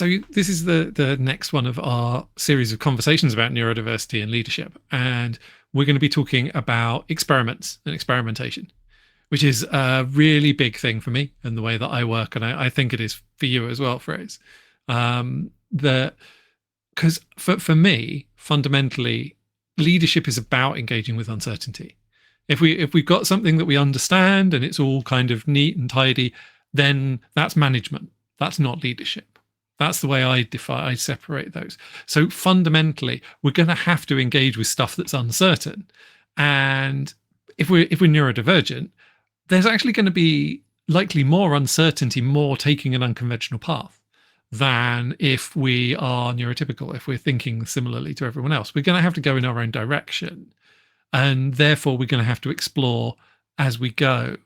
So this is the next one of our series of conversations about neurodiversity and leadership, and we're going to be talking about experiments and experimentation, which is a really big thing for me and the way that I work, and I think it is for you as well, Fraser. The Because for me, fundamentally, leadership is about engaging with uncertainty. If we've got something that we understand and it's all kind of neat and tidy, then that's management. That's not leadership. That's the way I separate those. So fundamentally, we're going to have to engage with stuff that's uncertain. And if we're neurodivergent, there's actually going to be likely more uncertainty, more taking an unconventional path than if we are neurotypical, if we're thinking similarly to everyone else. We're going to have to go in our own direction. And therefore, we're going to have to explore as we go.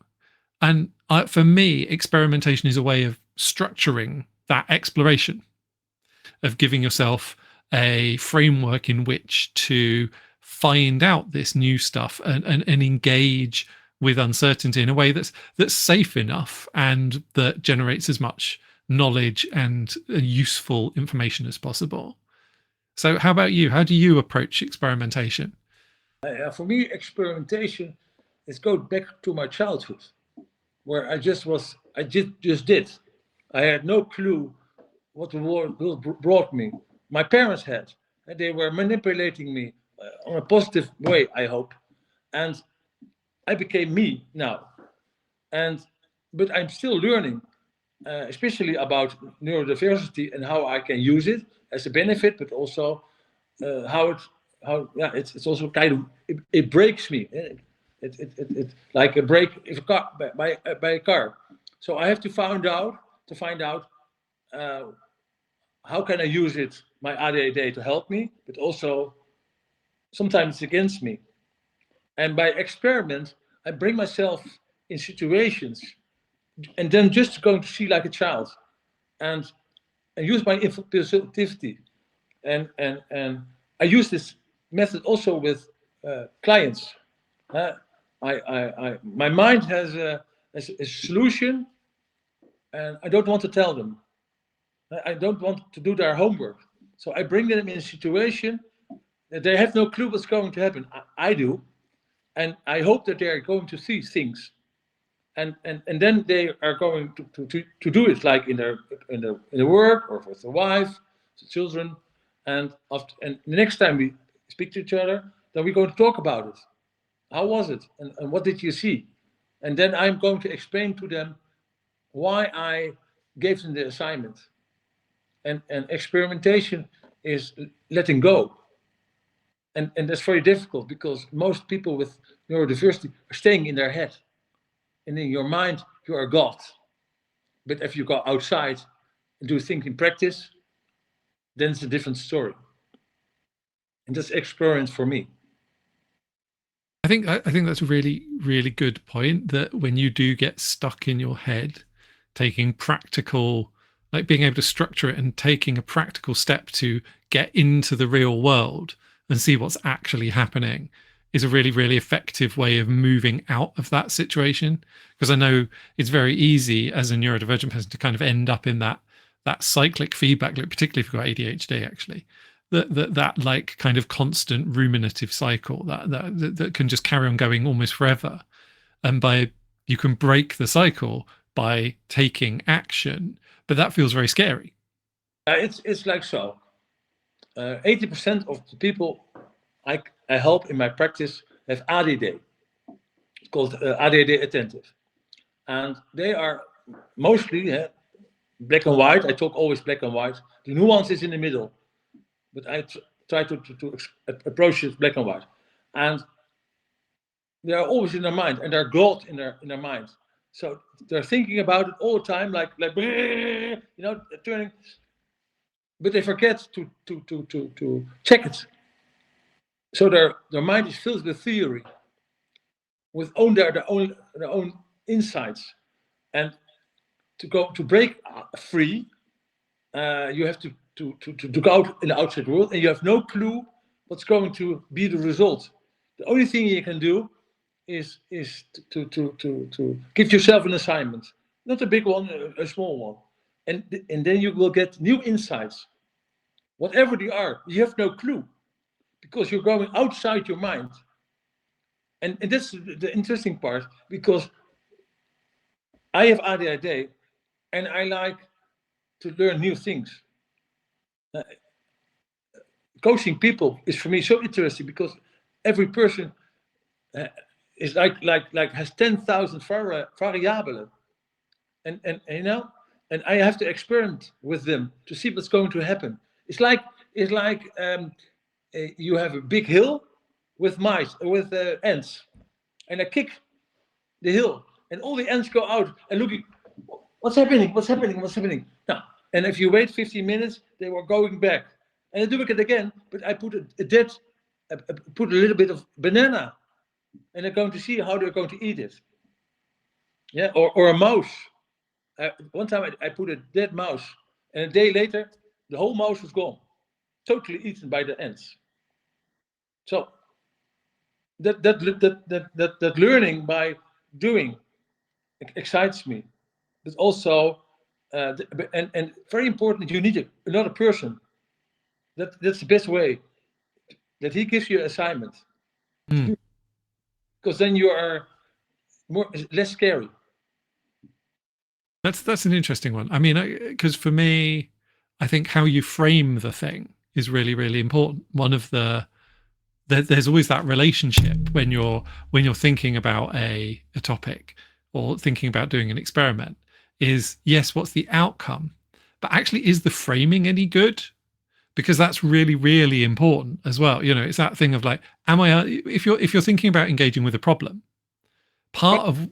And for me, experimentation is a way of structuring that exploration, of giving yourself a framework in which to find out this new stuff and engage with uncertainty in a way that's safe enough and that generates as much knowledge and useful information as possible. So how about you? How do you approach experimentation? For me, experimentation is goes back to my childhood, where I just did. I had no clue what the world brought me. My parents had, and they were manipulating me on a positive way, I hope, and I became me now. But I'm still learning, especially about neurodiversity and how I can use it as a benefit, but also it's also kind of it breaks me. It like a break if a car by a car. So I have to find out how can I use it, my ADHD, to help me, but also sometimes it's against me. And by experiment, I bring myself in situations and then just going to see like a child and use my impulsivity. And I use this method also with clients. My mind has a solution, and I don't want to tell them. I don't want to do their homework. So I bring them in a situation that they have no clue what's going to happen. I do. And I hope that they're going to see things. And then they are going to do it, like in their work or with the wife, the children. And the next time we speak to each other, then we're going to talk about it. How was it? And what did you see? And then I'm going to explain to them why I gave them the assignment. And experimentation is letting go. And that's very difficult because most people with neurodiversity are staying in their head. And in your mind, you are God. But if you go outside and do things in practice, then it's a different story. And that's experience for me. I think that's a really, really good point, that when you do get stuck in your head, taking practical, like being able to structure it and taking a practical step to get into the real world and see what's actually happening is a really, really effective way of moving out of that situation. Because I know it's very easy as a neurodivergent person to kind of end up in that cyclic feedback loop, particularly if you've got ADHD, actually. That like kind of constant ruminative cycle that can just carry on going almost forever. And you can break the cycle by taking action, but that feels very scary. It's like so. 80% of the people I help in my practice have ADD. It's called ADD attentive. And they are mostly black and white. I talk always black and white. The nuance is in the middle. But I try to approach it black and white. And they are always in their mind, and they're God in their mind. So they're thinking about it all the time, like turning. But they forget to check it. So their mind is filled with theory, with their own insights, and to break free, you have to go out in the outside world, and you have no clue what's going to be the result. The only thing you can do is to give yourself an assignment, not a big one, a small one, and then you will get new insights, whatever they are. You have no clue because you're going outside your mind. And that's the interesting part, because I have ADHD and I like to learn new things. Coaching people is for me so interesting because every person is like has 10,000 variables, and you know, and I have to experiment with them to see what's going to happen. It's like you have a big hill with mice with ants, and I kick the hill, and all the ants go out and looking, what's happening? What's happening? What's happening? Now, and if you wait 15 minutes, they were going back, and I do it again, but I put put a little bit of banana, and they're going to see how they're going to eat it. Yeah, or a mouse. One time I put a dead mouse, and a day later, the whole mouse was gone, totally eaten by the ants. So that learning by doing excites me, but also and very important, you need another person. That's the best way, that he gives you an assignment, because then you are less scary. That's an interesting one. I mean, because for me, I think how you frame the thing is really, really important. One of there's always that relationship when you're thinking about a topic or thinking about doing an experiment, is yes, what's the outcome, but actually, is the framing any good? Because that's really, really important as well. You know, it's that thing of like, if you're thinking about engaging with a problem, part of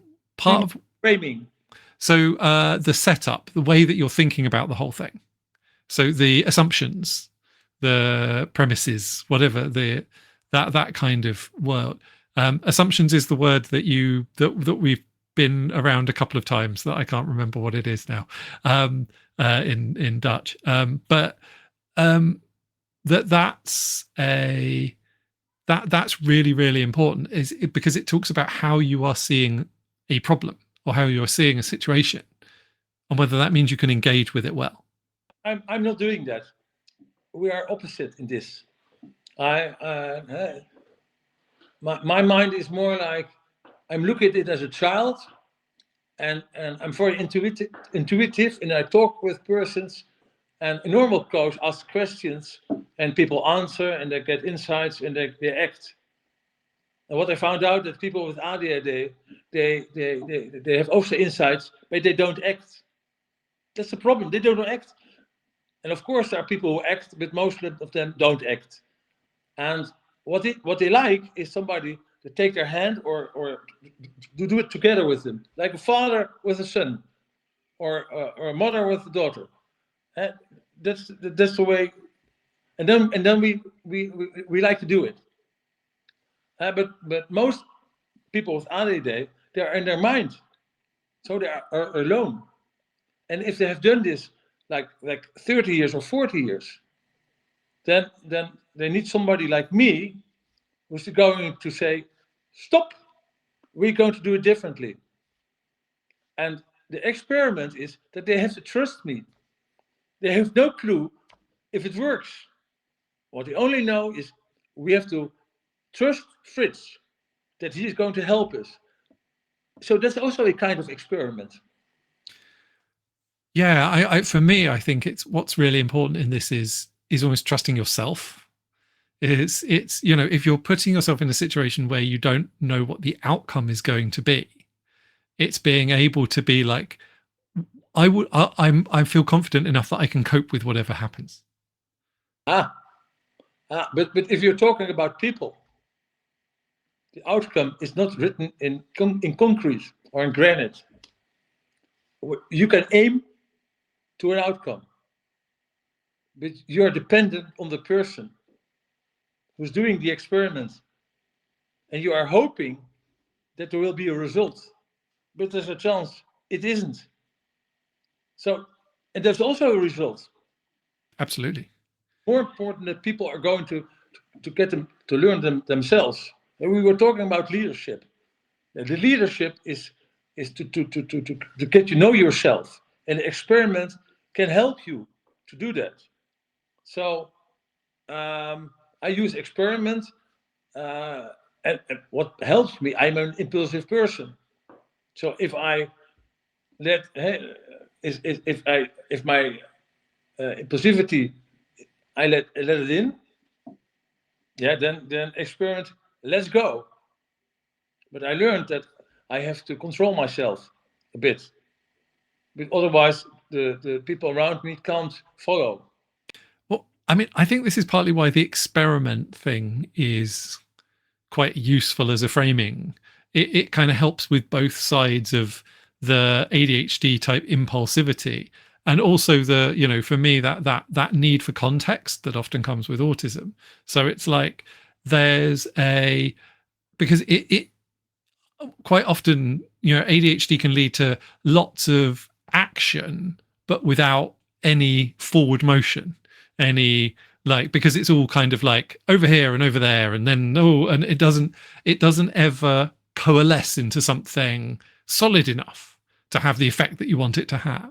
framing. So the setup, the way that you're thinking about the whole thing. So the assumptions, the premises, whatever, that kind of world. Assumptions is the word that we've been around a couple of times that I can't remember what it is now in Dutch. But that's really, really important, because it talks about how you are seeing a problem or how you're seeing a situation, and whether that means you can engage with it well. I'm not doing that. We are opposite in this. My mind is more like, I'm looking at it as a child, and I'm very intuitive, and I talk with persons, and a normal coach asks questions, and people answer, and they get insights, and they act. And what I found out, that people with ADHD, they have also insights, but they don't act. That's the problem. They don't act. And of course, there are people who act, but most of them don't act. And what they like is somebody to take their hand or to do it together with them, like a father with a son, or a mother with a daughter. And that's the way. And then we like to do it. But most people with ADHD, they are in their mind, so they are alone. And if they have done this like 30 years or 40 years, then they need somebody like me who's going to say, stop, we're going to do it differently. And the experiment is that they have to trust me. They have no clue if it works. What they only know is we have to trust Frits, that he is going to help us. So that's also a kind of experiment. Yeah, I for me, I think it's what's really important in this is almost trusting yourself. It's if you're putting yourself in a situation where you don't know what the outcome is going to be, it's being able to be like, I feel confident enough that I can cope with whatever happens. But if you're talking about people, the outcome is not written in concrete or in granite. You can aim to an outcome, but you're dependent on the person who's doing the experiment, and you are hoping that there will be a result, but there's a chance it isn't. So, and there's also a result. Absolutely. More important that people are going to get them to learn themselves. And we were talking about leadership. The leadership is to get to know yourself. And the experiment can help you to do that. So I use experiment, and what helps me, I'm an impulsive person. So if I let if my impulsivity, I let it in, yeah, then experiment, let's go. But I learned that I have to control myself a bit, but otherwise the people around me can't follow. Well, I mean, I think this is partly why the experiment thing is quite useful as a framing. It kind of helps with both sides of the ADHD type impulsivity, and also the, you know, for me, that need for context that often comes with autism. So it's like there's a, because it quite often, you know, ADHD can lead to lots of action but without any forward motion, any, like, because it's all kind of like over here and over there, and then no, and it doesn't ever coalesce into something solid enough to have the effect that you want it to have.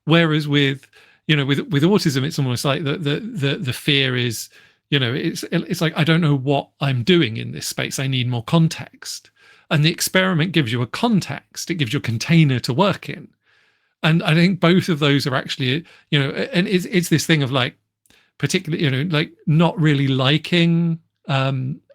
Whereas with, you know, with autism, it's almost like the fear is, you know, it's like, I don't know what I'm doing in this space, I need more context. And the experiment gives you a context, it gives you a container to work in. And I think both of those are actually, you know, and it's this thing of like, particularly, you know, like not really liking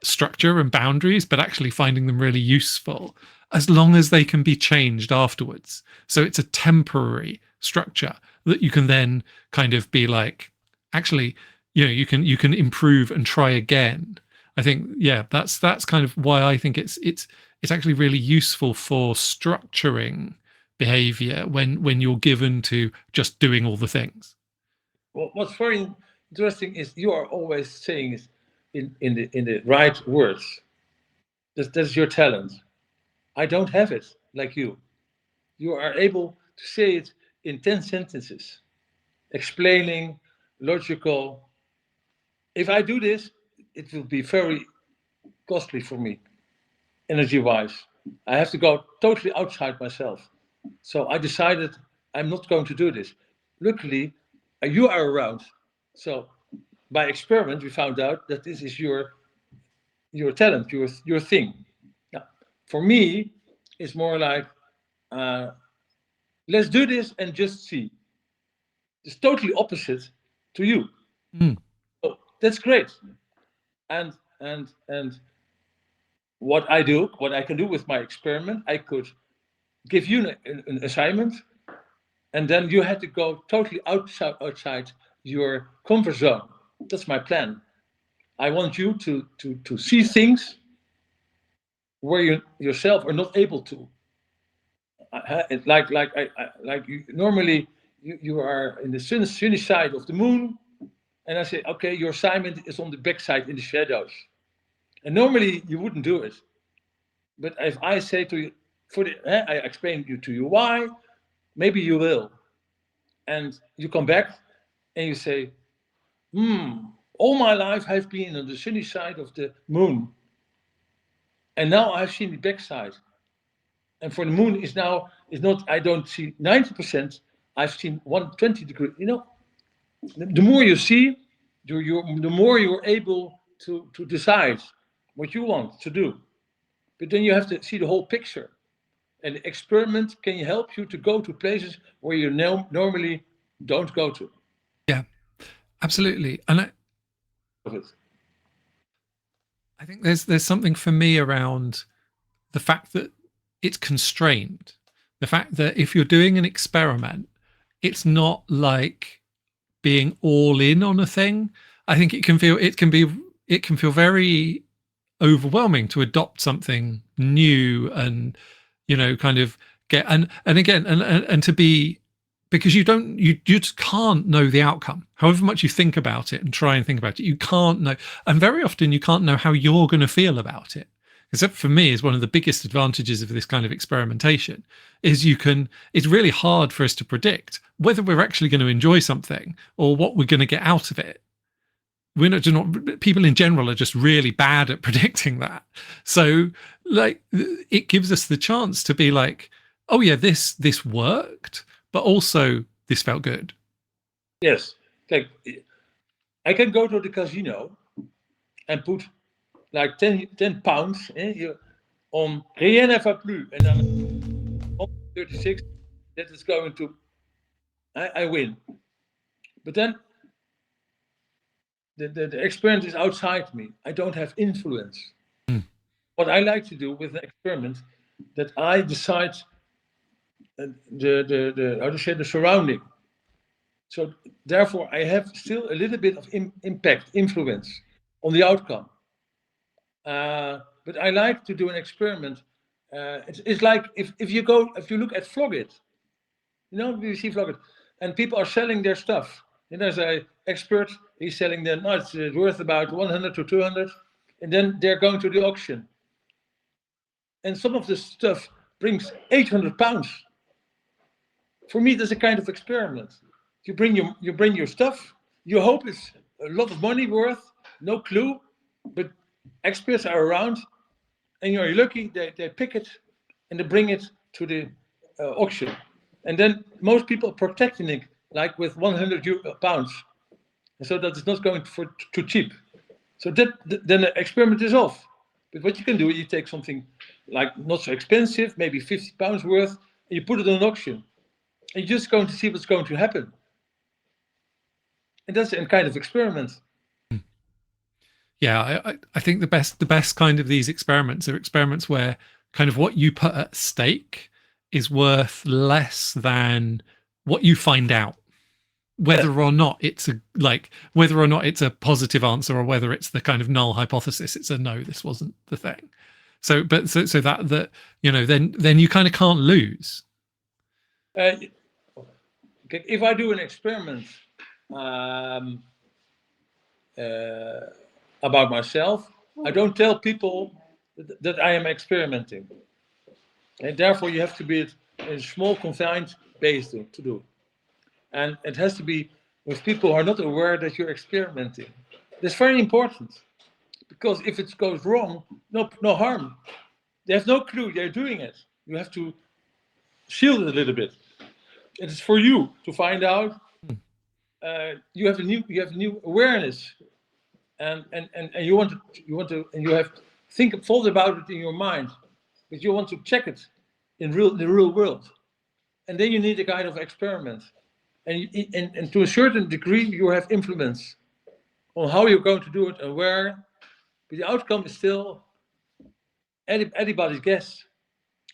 structure and boundaries, but actually finding them really useful as long as they can be changed afterwards. So it's a temporary structure that you can then kind of be like, actually, you know, you can improve and try again. I think, yeah, that's kind of why I think it's actually really useful for structuring behavior when you're given to just doing all the things. Well, what's very interesting is you are always saying it in the right words. That's your talent. I don't have it like you. You are able to say it in 10 sentences, explaining, logical. If I do this, it will be very costly for me, energy-wise. I have to go totally outside myself. So I decided I'm not going to do this. Luckily, you are around. So by experiment, we found out that this is your talent, your thing. Now, for me, it's more like, let's do this and just see. It's totally opposite to you. Mm. So that's great. And what I do, what I can do with my experiment, I could give you an assignment, and then you had to go totally outside your comfort zone. That's my plan. I want you to see things where you yourself are not able to. Like you, normally you are in the sunny side of the moon, and I say, okay, your assignment is on the backside in the shadows. And normally you wouldn't do it, but if I say to you, I explain to you why, maybe you will, and you come back and you say, all my life I've been on the sunny side of the moon, and now I've seen the backside. And for the moon is not, I don't see 90%, I've seen 120 degrees. You know, the more you see, the more you're able to decide what you want to do. But then you have to see the whole picture. And the experiment can help you to go to places where you normally don't go to. Yeah, absolutely. And I think there's something for me around the fact that it's constrained. The fact that if you're doing an experiment, it's not like being all in on a thing. I think it can feel very overwhelming to adopt something new and, you know, kind of get and again and to be, because you just can't know the outcome. However much you think about it and try and think about it, you can't know. And very often you can't know how you're going to feel about it. Except for me, is one of the biggest advantages of this kind of experimentation is it's really hard for us to predict whether we're actually going to enjoy something or what we're going to get out of it. We're not people in general are just really bad at predicting that. So like it gives us the chance to be like, oh yeah, this worked, but also this felt good. Yes. Like, I can go to the casino and put like 10 pounds on rien ne va plus. And then 36, that is going to, I win. But then the experiment is outside me. I don't have influence. Mm. What I like to do with an experiment, that I decide the how to say, the surrounding. So therefore, I have still a little bit of impact, influence on the outcome. But I like to do an experiment. It's like if you look at Flogit, you see Flogit, and people are selling their stuff. And there's a expert, he's selling their nuts, it's worth about 100 to 200, and then they're going to the auction. And some of the stuff brings 800 pounds. For me, that's a kind of experiment. You bring your stuff. You hope it's a lot of money worth. No clue, but experts are around, and you're lucky. They pick it and they bring it to the auction, and then most people are protecting it like with 100 pounds, so that it's not going for too cheap. So then the experiment is off. But what you can do, you take something like not so expensive, maybe 50 pounds worth, and you put it on an auction. And you're just going to see what's going to happen. And that's a kind of experiment. Yeah, I think the best kind of these experiments are experiments where kind of what you put at stake is worth less than what you find out. Whether or not it's a positive answer, or whether it's the kind of null hypothesis, it's a no, this wasn't the thing. So that then you kind of can't lose. If I do an experiment about myself, I don't tell people that I am experimenting, and therefore you have to be in a small confined base to do. And it has to be with people who are not aware that you're experimenting. That's very important, because if it goes wrong, no harm. They have no clue they're doing it. You have to shield it a little bit. It is for you to find out. You have a new awareness, and you want to, and you have thought about it in your mind, but you want to check it in the real world, and then you need a kind of experiment. And to a certain degree, you have influence on how you're going to do it and where, but the outcome is still anybody's guess.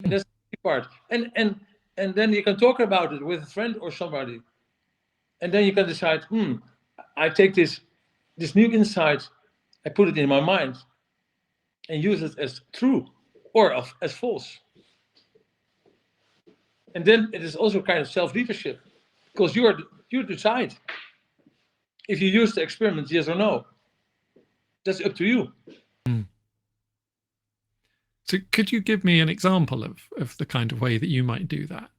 And that's the part. And then you can talk about it with a friend or somebody, and then you can decide, I take this new insight, I put it in my mind, and use it as true or as false. And then it is also kind of self-leadership, because you decide if you use the experiment, yes or no. That's up to you. So could you give me an example of the kind of way that you might do that?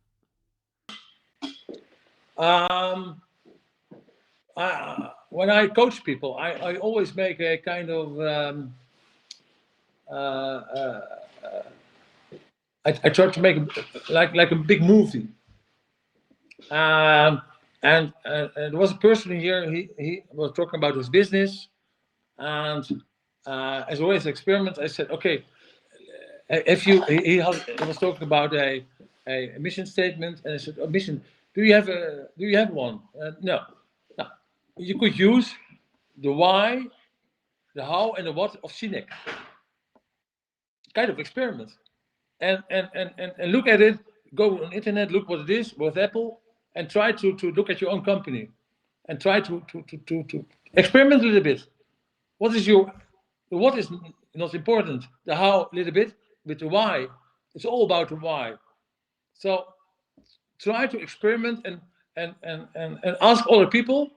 When I coach people, I always make a kind of I try to make like a big movie. And there was a person here. He was talking about his business, and as always, experiment. I said, okay, if you he was talking about a mission statement, and I said, mission. Do you have one? No. You could use the why, the how, and the what of Sinek. Kind of experiment, and look at it. Go on the internet, look what it is with Apple, and try to look at your own company, and try to experiment a little bit. What is not important? The how a little bit, but the why. It's all about the why. So try to experiment and ask other people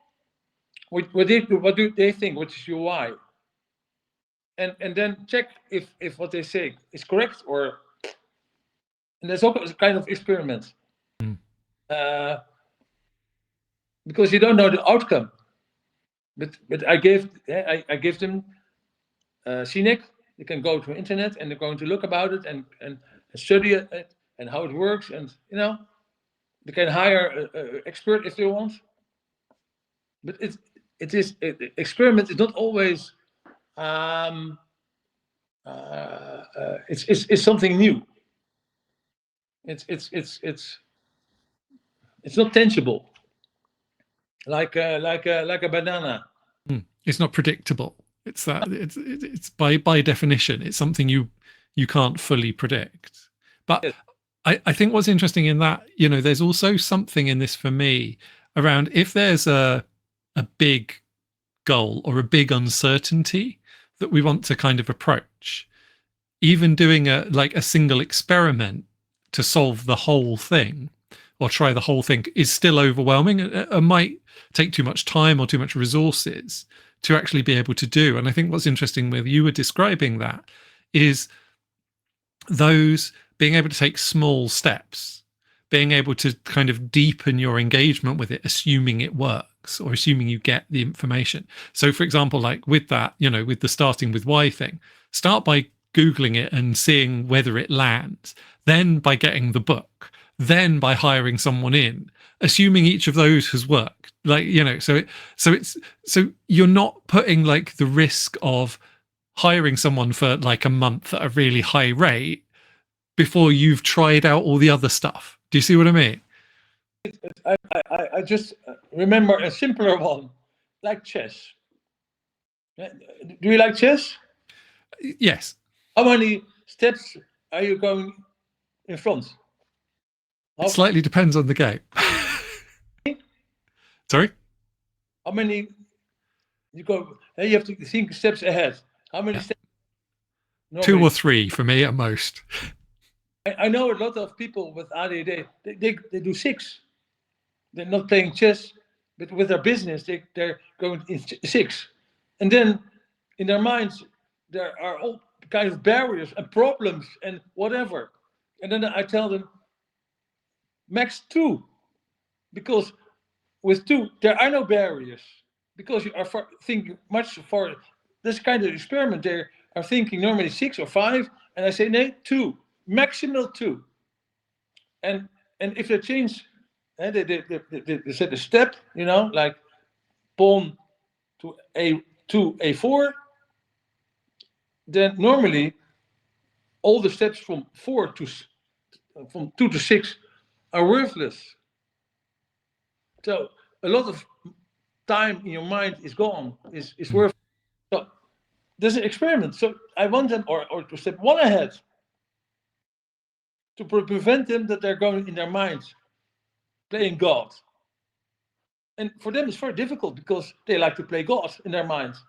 what do they think, what is your why, and then check if what they say is correct, or, and that's also a kind of experiment. Because you don't know the outcome, but I gave them Sinek. They can go to the internet and they're going to look about it and study it and how it works, and they can hire an expert if they want. but experiment is not always it's something new. It's not tangible, like a banana. It's not predictable. It's that it's by definition, it's something you can't fully predict. But Yes. I think what's interesting in that, there's also something in this for me around if there's a big goal or a big uncertainty that we want to kind of approach, even doing a single experiment to solve the whole thing or try the whole thing is still overwhelming. It might take too much time or too much resources to actually be able to do. And I think what's interesting with you were describing that is those being able to take small steps, being able to kind of deepen your engagement with it, assuming it works or assuming you get the information. So for example, like with that, with the starting with why thing, start by Googling it and seeing whether it lands, then by getting the book, then by hiring someone in, assuming each of those has worked. So you're not putting like the risk of hiring someone for like a month at a really high rate before you've tried out all the other stuff. Do you see what I mean? I just remember a simpler one, like chess. Do you like chess? Yes. How many steps are you going in front? It slightly depends on the game. Sorry? How many you go? You have to think steps ahead. How many steps? Normally, 2 or 3 for me at most. I know a lot of people with ADD, they do 6. They're not playing chess, but with their business, they're going in 6. And then in their minds, there are all kinds of barriers and problems and whatever. And then I tell them, max 2. Because with 2, there are no barriers. Because you are thinking much for this kind of experiment, they are thinking normally 6 or 5. And I say, no, 2. Maximal 2. And if they change, they set a step, like pawn to A4, then normally all the steps from 2 to 6 are worthless. So a lot of time in your mind is gone, is worthless. So there's an experiment. So I want them, or to step 1 ahead, to prevent them that they're going in their minds playing God. And for them it's very difficult because they like to play God in their minds.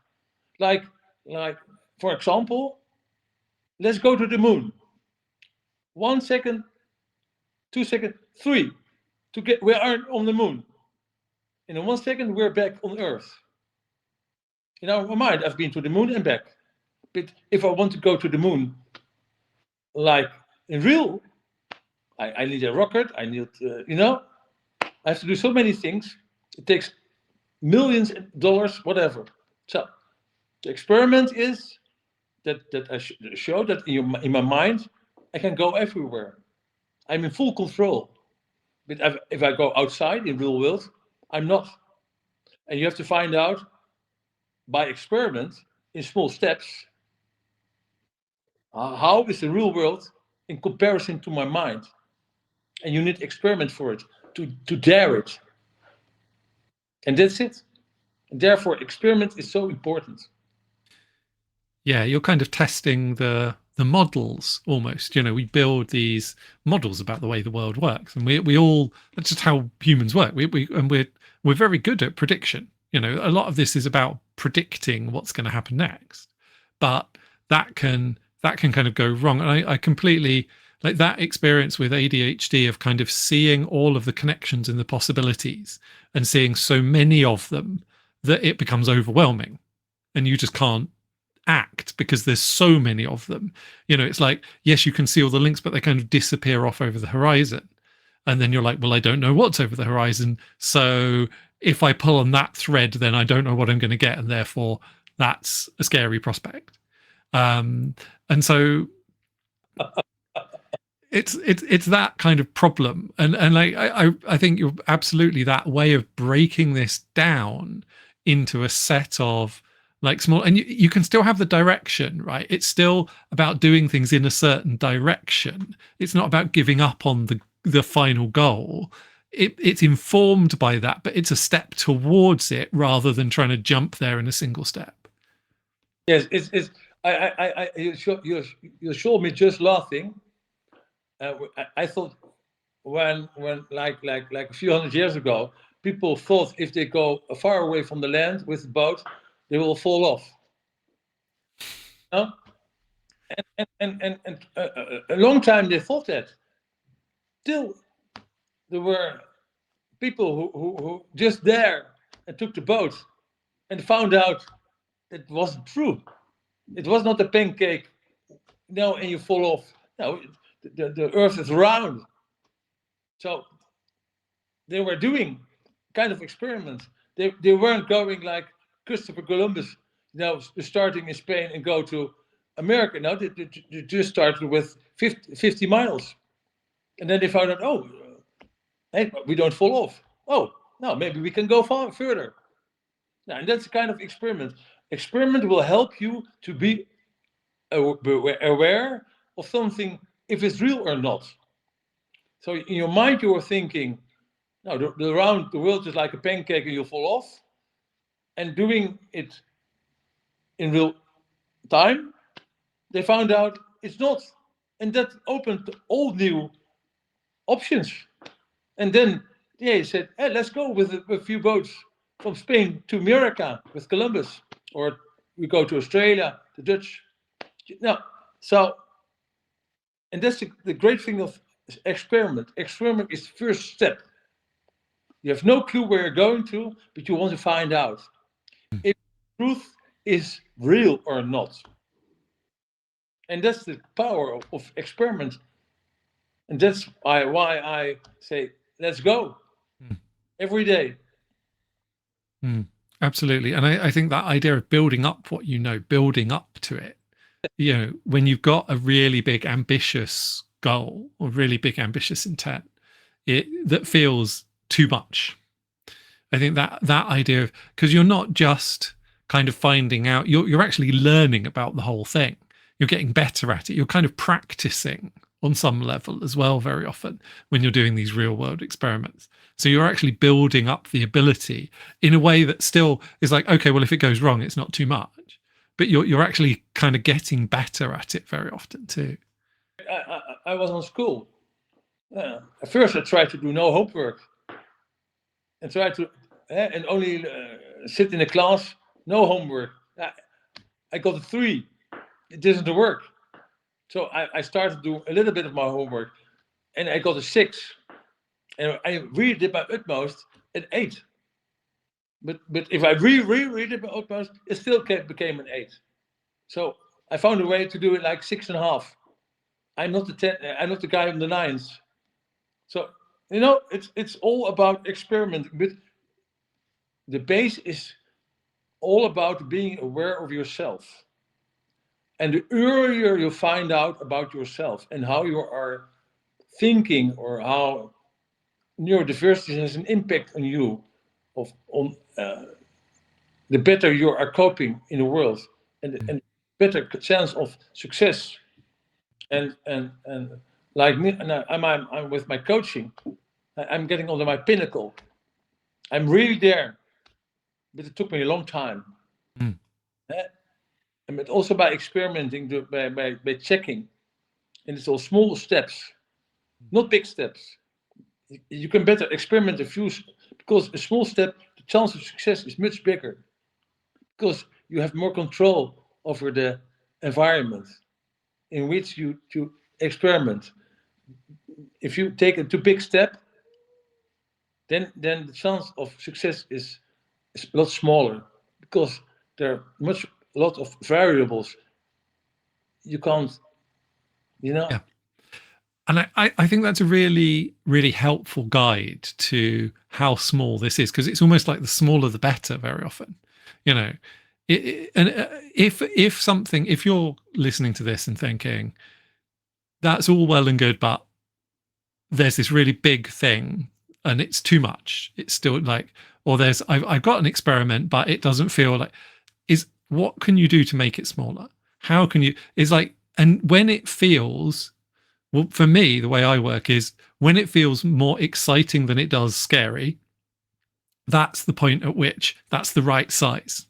Like for example, let's go to the moon. 1 second, 2 seconds, 3 we are on the moon. And in 1 second we're back on Earth. In our mind, I've been to the moon and back. But if I want to go to the moon, like in real, I need a rocket, I need, I have to do so many things. It takes millions of dollars, whatever. So the experiment is that I show that in my mind, I can go everywhere. I'm in full control. But if I go outside in real world, I'm not. And you have to find out by experiment in small steps, how is the real world in comparison to my mind? And you need experiment for it, to dare it. And that's it. And therefore, experiment is so important. Yeah, you're kind of testing the models almost. We build these models about the way the world works, and we all, that's just how humans work. We're very good at prediction. A lot of this is about predicting what's going to happen next, but that can kind of go wrong. And I completely like that experience with ADHD of kind of seeing all of the connections and the possibilities and seeing so many of them that it becomes overwhelming and you just can't act because there's so many of them. It's like, yes, you can see all the links, but they kind of disappear off over the horizon. And then you're like, well, I don't know what's over the horizon. So if I pull on that thread, then I don't know what I'm going to get. And therefore that's a scary prospect. And so it's that kind of problem, and like I think you're absolutely that way of breaking this down into a set of like small, and you can still have the direction, right? It's still about doing things in a certain direction. It's not about giving up on the final goal. It's informed by that, but it's a step towards it rather than trying to jump there in a single step. Yes, it's. You showed me just laughing. I thought when like a few hundred years ago, people thought if they go far away from the land with the boat, they will fall off. No? And a long time they thought that. Till there were people who just there and took the boat and found out it wasn't true. It was not a pancake, no, and you fall off. No, the earth is round. So they were doing kind of experiments. They weren't going like Christopher Columbus, starting in Spain and go to America. No, they just started with 50 miles. And then they found out, oh, hey, we don't fall off. Oh, no, maybe we can go further. Now, and that's the kind of experiment. Experiment will help you to be aware of something, if it's real or not. So in your mind, you are thinking, no, the world is like a pancake and you fall off. And doing it in real time, they found out it's not. And that opened all new options. And then they said, hey, let's go with a few boats from Spain to America with Columbus. Or we go to Australia, the Dutch. No, so, and that's the great thing of experiment. Experiment is the first step. You have no clue where you're going to, but you want to find out if truth is real or not. And that's the power of experiment. And that's why I say, let's go every day. Absolutely. And I think that idea of building up what you know, building up to it, when you've got a really big ambitious goal or really big ambitious intent, that feels too much. I think that idea of, because you're not just kind of finding out, you're actually learning about the whole thing. You're getting better at it. You're kind of practicing on some level as well, very often when you're doing these real world experiments. So you're actually building up the ability in a way that still is like, okay, well, if it goes wrong, it's not too much, but you're actually kind of getting better at it very often too. I was on school. At first I tried to do no homework and try to and only sit in a class, no homework. I got a 3. It doesn't work. So I started to do a little bit of my homework, and I got a 6. And I really did my utmost at 8. But if I really did my utmost, it still became an 8. So I found a way to do it like 6.5. I'm not the 10. I'm not the guy on the 9s. So it's all about experimenting. But the base is all about being aware of yourself. And the earlier you find out about yourself and how you are thinking, or how neurodiversity has an impact on you, the better you are coping in the world, and better chance of success. And like me, and I'm with my coaching, I'm getting onto my pinnacle. I'm really there, but it took me a long time. But also by experimenting, by checking, and it's all small steps, not big steps. You can better experiment a few, because a small step, the chance of success is much bigger, because you have more control over the environment in which you experiment. If you take a too big step, then the chance of success is a lot smaller, because there are a lot of variables you can't, Yeah. And I think that's a really, really helpful guide to how small this is, because it's almost like the smaller the better very often. And if you're listening to this and thinking, that's all well and good, but there's this really big thing and it's too much. It's still like, or I've got an experiment, but it doesn't feel like, what can you do to make it smaller? How can you, it's like, and when it feels, well, for me, the way I work is when it feels more exciting than it does scary, that's the point at which that's the right size.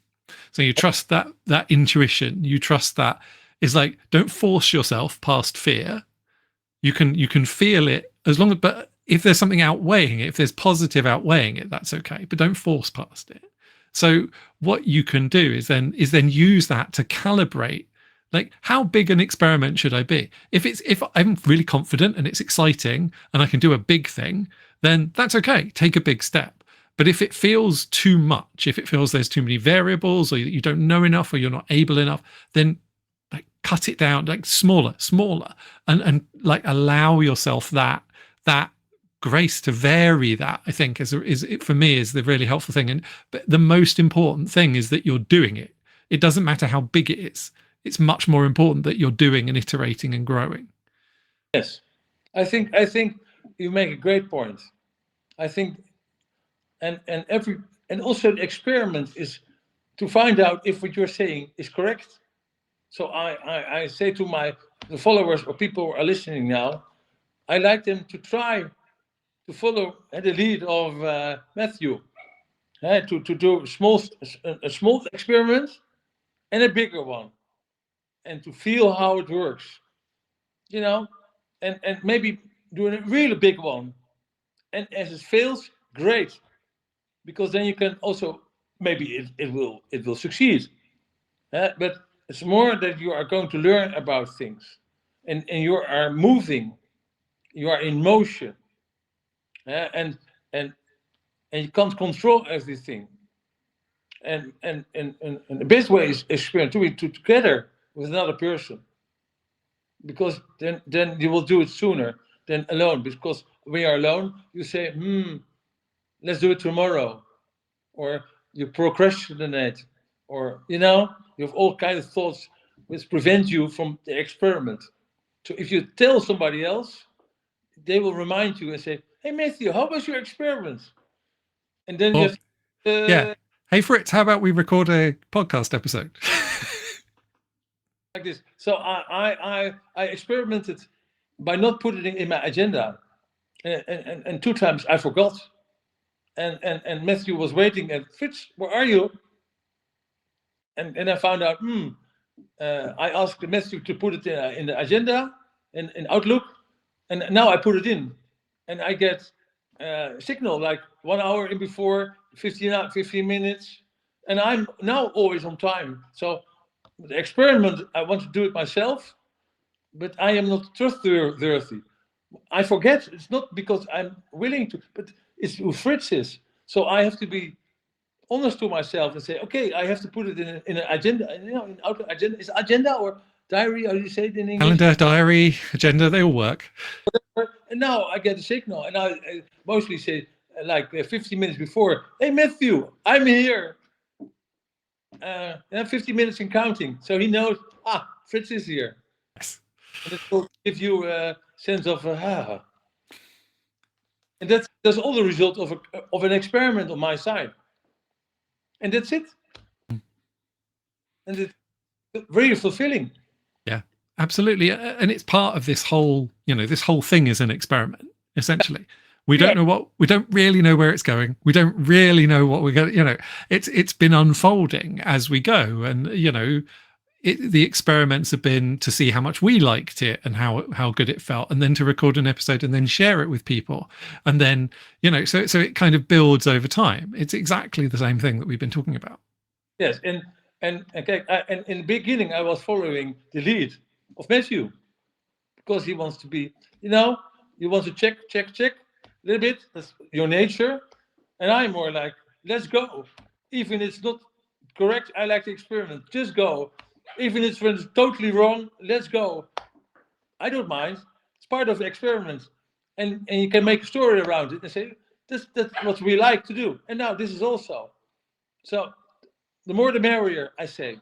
So you trust that intuition, you trust that. It's like, don't force yourself past fear. You can feel it as long as, but if there's something outweighing it, if there's positive outweighing it, that's okay, but don't force past it. So what you can do is then use that to calibrate, like, how big an experiment should I be? If I'm really confident and it's exciting and I can do a big thing, then that's okay. Take a big step. But if it feels too much, if it feels there's too many variables, or you don't know enough, or you're not able enough, then like cut it down, like smaller, and like allow yourself that grace to vary. That, I think, is for me is the really helpful thing. And the most important thing is that you're doing it. It doesn't matter how big it is. It's much more important that you're doing and iterating and growing. Yes, I think you make a great point. I think, and also the experiment is to find out if what you're saying is correct. So I say to the followers or people who are listening now, I like them to try to follow the lead of Matthew, to do a small experiment and a bigger one, and to feel how it works, and maybe doing a really big one, and as it fails, great, because then you can also, maybe it will succeed, but it's more that you are going to learn about things, and you are moving, you are in motion, and you can't control everything, and the best way is doing it together with another person, because then you will do it sooner than alone. Because when you're alone, you say, let's do it tomorrow, or you procrastinate, or you have all kinds of thoughts which prevent you from the experiment. So if you tell somebody else, they will remind you and say, hey Matthew, how was your experiment? And then you have yeah, hey Fritz, how about we record a podcast episode? Like this. So I experimented by not putting it in my agenda, and 2 times I forgot, and Matthew was waiting, and Fritz, where are you? And I found out, I asked Matthew to put it in the agenda in Outlook, and now I put it in, and I get signal like 1 hour in before, 15 minutes, and I'm now always on time. So the experiment, I want to do it myself, but I am not trustworthy. I forget. It's not because I'm willing to, but it's who Fritz is. So I have to be honest to myself and say, okay, I have to put it in an agenda. In Outlook agenda, is agenda or diary? How do you say it in English? Calendar, diary, agenda, they all work. And now I get a signal, and I mostly say like 15 minutes before, hey Matthew, I'm here. 15 minutes and counting, so he knows. Fritz is here. Yes. And it will give you a sense of and that's all the result of an experiment on my side, and that's it. And it's very fulfilling. Yeah, absolutely. And it's part of this whole thing is an experiment, essentially. We don't really know where it's going. We don't really know what we're going. It's been unfolding as we go, and the experiments have been to see how much we liked it and how good it felt, and then to record an episode and then share it with people, and then so it kind of builds over time. It's exactly the same thing that we've been talking about. Yes, and in the beginning I was following the lead of Matthew, because he wants to be, you want to check a little bit. That's your nature, and I'm more like, let's go. Even if it's not correct, I like to experiment. Just go. Even if it's totally wrong, let's go. I don't mind. It's part of the experiment, and you can make a story around it and say that's what we like to do. And now this is also. So the more the merrier, I say.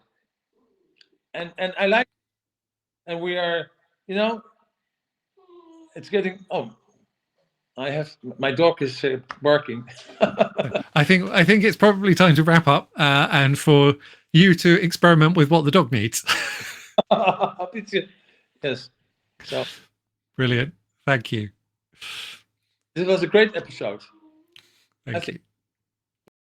And I like, and we are, it's getting. Oh, my dog is barking. I think it's probably time to wrap up, and for you to experiment with what the dog needs. Yes. So Brilliant. Thank you. this was a great episode. Thank you.